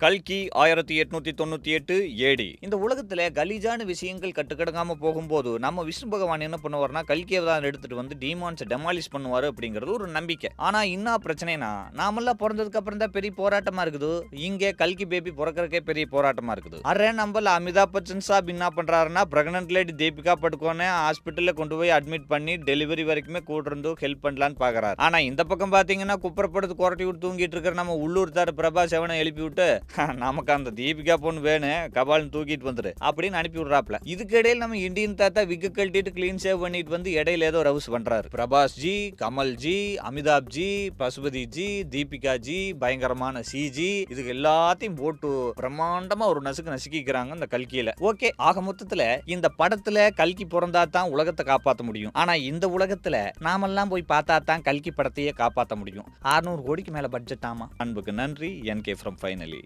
கல்கி 1898 ஏடி. இந்த உலகத்துல கலீஜான விஷயங்கள் கட்டுக்கடங்காம போகும்போது நம்ம விஷ்ணு பகவான் என்ன பண்ணுவார்னா கல்கி அவதாரம் எடுத்துட்டு வந்து டீமான்ஸை டெமாலிஷ் பண்ணுவாரு அப்படிங்கிறது ஒரு நம்பிக்கை. ஆனா என்ன பிரச்சனைனா நாமெல்லாம் பிறந்ததுக்கு அப்புறம் தான் பெரிய போராட்டமா இருக்குது. இங்கே கல்கி பேபி பிறக்கறக்கே பெரிய போராட்டமா இருக்குது. அரே நம்மள அமிதாப் பச்சன் சாப் என்ன பண்றாருன்னா பிரெக்னன்ட் லேடி தீபிகா படுகோனே ஹாஸ்பிட்டல்ல கொண்டு போய் அட்மிட் பண்ணி டெலிவரி வரைக்குமே கூட இருந்து ஹெல்ப் பண்ணலான்னு பாக்குறாரு. ஆனா இந்த பக்கம் பாத்தீங்கன்னா குப்புறப்படுத்து குரட்டி விட்டு தூங்கிட்டு இருக்கிற நம்ம உள்ளூர் தாரு பிரபாஸ் எவனை எழுப்பி விட்டு நமக்கு அந்த தீபிகா பொண்ணு வேணும் கபால்னு தூக்கிட்டு வந்துரு அப்படின்னு அனுப்பி விடுறாப்ல. இதுக்கு இடையில நம்ம இந்தியன் தாத்தா விக்கு கழட்டிட்டு கிளீன் சேவ் பண்ணிட்டு வந்து இடையில ஏதோ ரவுஸ் பண்றாரு. Prabhas G, Kamal G, Amitabh G, Pasupathi G, Deepika G, பயங்கரமான சிஜி, இதுக்கு எல்லாத்தையும் போட்டு பிரம்மாண்டமா ஒரு நசுக்கிக்கிறாங்க இந்த கல்கியில. ஓகே, ஆக மொத்தத்துல இந்த படத்துல கல்கி பிறந்தா தான் உலகத்தை காப்பாற்ற முடியும். ஆனா இந்த உலகத்துல நாமெல்லாம் போய் பார்த்தா தான் கல்கி படத்தையே காப்பாற்ற முடியும். 600 கோடிக்கு மேல பட்ஜெட் ஆமா. அன்புக்கு நன்றி. NK from Finally.